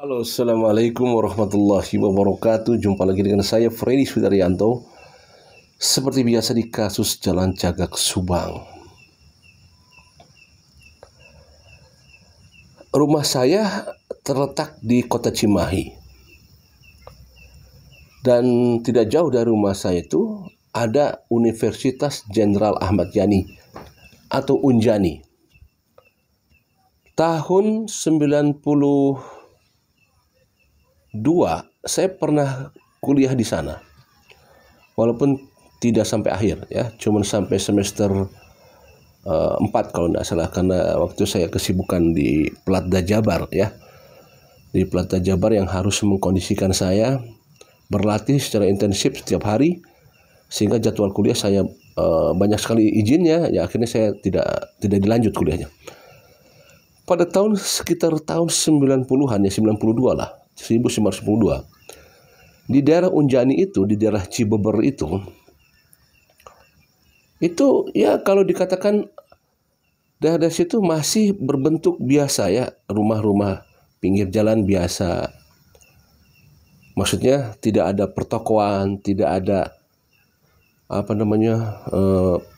Halo, Assalamualaikum warahmatullahi wabarakatuh. Jumpa lagi dengan saya, Freddy Sudaryanto. Seperti biasa di kasus Jalan Cagak Subang. Rumah saya terletak di kota Cimahi. Dan tidak jauh dari rumah saya itu ada Universitas Jenderal Ahmad Yani atau Unjani. Tahun 92 saya pernah kuliah di sana. Walaupun tidak sampai akhir ya, cuman sampai semester 4 kalau tidak salah, karena waktu saya kesibukan di Platda Jabar ya. Di Platda Jabar yang harus mengkondisikan saya berlatih secara intensif setiap hari, sehingga jadwal kuliah saya banyak sekali izinnya ya, akhirnya saya tidak dilanjut kuliahnya. Pada sekitar tahun 90-an ya, 92 lah, 1992. Di daerah Unjani itu, di daerah Cibeber itu ya kalau dikatakan daerah situ masih berbentuk biasa ya, rumah-rumah pinggir jalan biasa. Maksudnya tidak ada pertokoan, tidak ada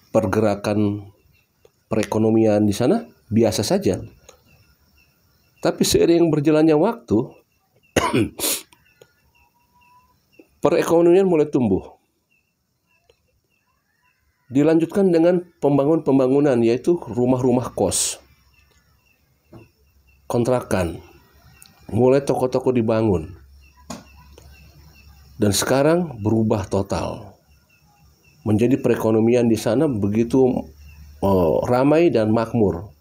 pergerakan perekonomian di sana, biasa saja. Tapi seiring berjalannya waktu, perekonomian mulai tumbuh. Dilanjutkan dengan pembangunan, yaitu rumah-rumah kos, kontrakan, mulai toko-toko dibangun. Dan sekarang berubah total. Menjadi perekonomian di sana begitu ramai dan makmur.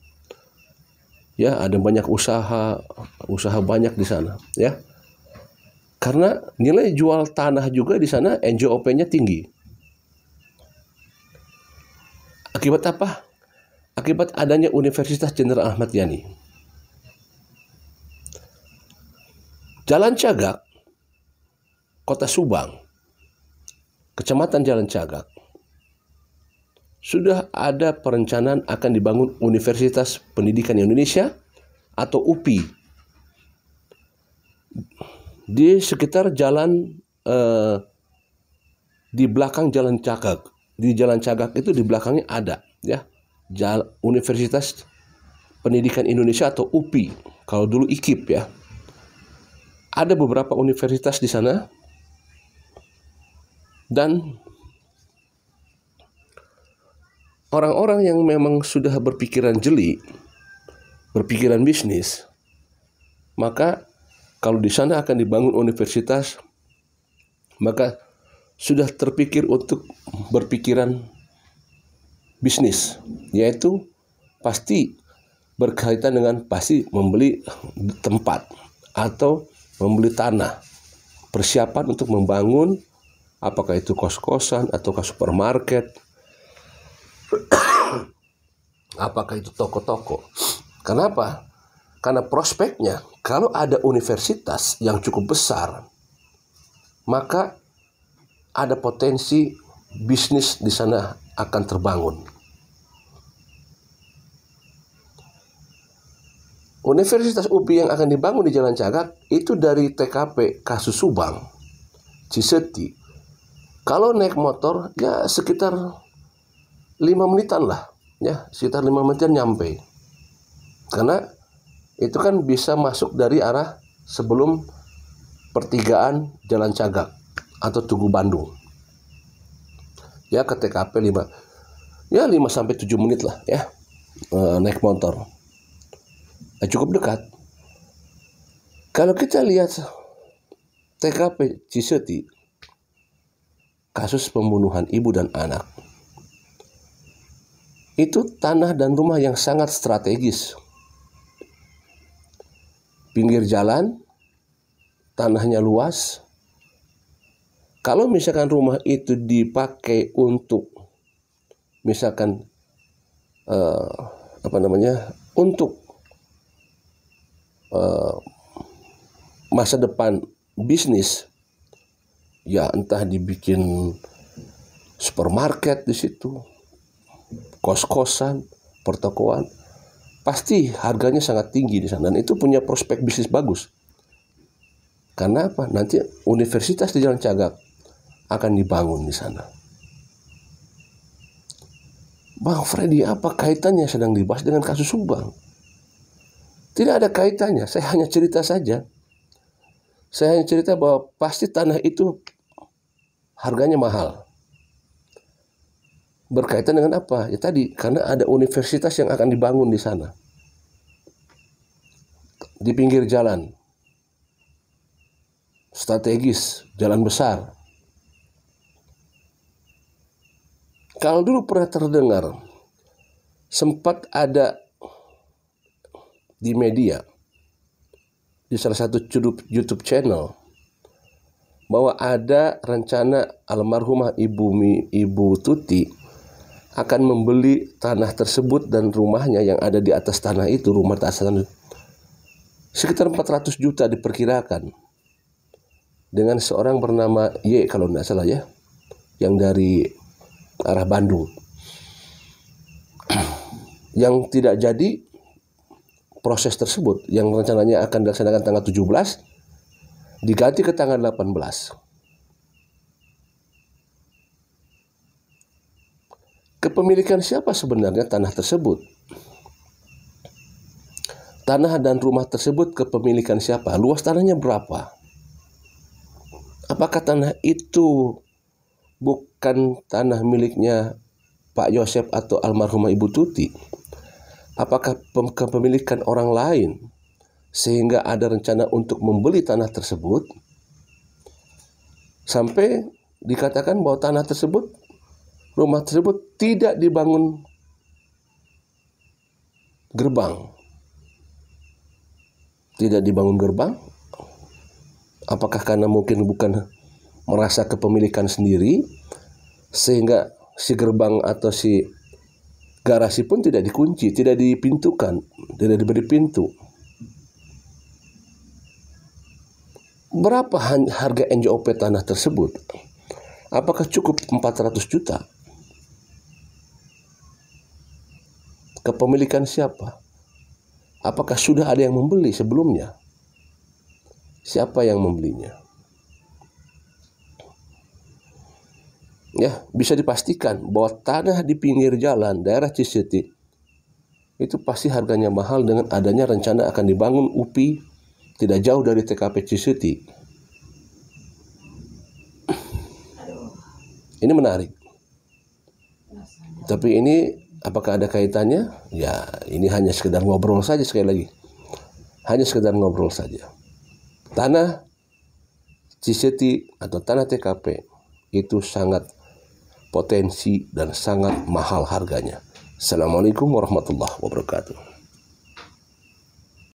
Ya, ada banyak usaha banyak di sana, ya. Karena nilai jual tanah juga di sana NJOP-nya tinggi. Akibat apa? Akibat adanya Universitas Jenderal Ahmad Yani. Jalan Cagak, Kota Subang, Kecamatan Jalan Cagak, sudah ada perencanaan akan dibangun Universitas Pendidikan Indonesia atau UPI di sekitar jalan di belakang Jalan Cagak. Di Jalan Cagak itu di belakangnya ada ya Universitas Pendidikan Indonesia atau UPI. Kalau dulu IKIP ya. Ada beberapa universitas di sana. Dan orang-orang yang memang sudah berpikiran jeli, berpikiran bisnis, maka kalau di sana akan dibangun universitas, maka sudah terpikir untuk berpikiran bisnis, yaitu pasti berkaitan dengan membeli tempat atau membeli tanah, persiapan untuk membangun, apakah itu kos-kosan ataukah supermarket, apakah itu toko-toko. Kenapa? Karena prospeknya, kalau ada universitas yang cukup besar, maka ada potensi bisnis di sana akan terbangun. Universitas UPI yang akan dibangun di Jalan Cagak itu dari TKP kasus Subang, Ciseti. Kalau naik motor ya sekitar 5 menitan lah, ya sekitar 5 menitan nyampe. Karena itu kan bisa masuk dari arah sebelum pertigaan Jalan Cagak atau Tugu Bandung. Ya ke TKP 5 sampai 7 menit lah ya, naik motor. Cukup dekat. Kalau kita lihat TKP Ciseti, kasus pembunuhan ibu dan anak, itu tanah dan rumah yang sangat strategis. Pinggir jalan, tanahnya luas. Kalau misalkan rumah itu dipakai untuk misalkan untuk masa depan bisnis, ya entah dibikin supermarket di situ, kos-kosan, pertokoan, pasti harganya sangat tinggi di sana dan itu punya prospek bisnis bagus. Karena apa? Nanti universitas di Jalan Cagak akan dibangun di sana. Bang Freddy, apa kaitannya sedang dibahas dengan kasus Subang? Tidak ada kaitannya, saya hanya cerita saja. Saya hanya cerita bahwa pasti tanah itu harganya mahal. Berkaitan dengan apa? Ya tadi, karena ada universitas yang akan dibangun di sana. Di pinggir jalan. Strategis, jalan besar. Kalau dulu pernah terdengar, sempat ada di media, di salah satu YouTube channel, bahwa ada rencana almarhumah Ibu Tuti akan membeli tanah tersebut dan rumahnya yang ada di atas tanah itu, rumah atas tanah sekitar 400 juta diperkirakan, dengan seorang bernama Y kalau tidak salah ya, yang dari arah Bandung, yang tidak jadi proses tersebut, yang rencananya akan dilaksanakan tanggal 17 diganti ke tanggal 18. Kepemilikan siapa sebenarnya tanah tersebut? Tanah dan rumah tersebut kepemilikan siapa? Luas tanahnya berapa? Apakah tanah itu bukan tanah miliknya Pak Yosep atau almarhumah Ibu Tuti? Apakah kepemilikan orang lain sehingga ada rencana untuk membeli tanah tersebut? Sampai dikatakan bahwa tanah tersebut, rumah tersebut tidak dibangun gerbang. Tidak dibangun gerbang? Apakah karena mungkin bukan merasa kepemilikan sendiri, sehingga si gerbang atau si garasi pun tidak dikunci, tidak dipintukan, tidak diberi pintu. Berapa harga NJOP tanah tersebut? Apakah cukup 400 juta? Kepemilikan siapa? Apakah sudah ada yang membeli sebelumnya? Siapa yang membelinya? Ya, bisa dipastikan bahwa tanah di pinggir jalan daerah Ciseti itu pasti harganya mahal dengan adanya rencana akan dibangun UPI tidak jauh dari TKP Ciseti. Ini menarik. Tapi ini apakah ada kaitannya? Ya, ini hanya sekedar ngobrol saja sekali lagi. Hanya sekedar ngobrol saja. Tanah Ciseti atau tanah TKP itu sangat potensi dan sangat mahal harganya. Assalamualaikum warahmatullahi wabarakatuh.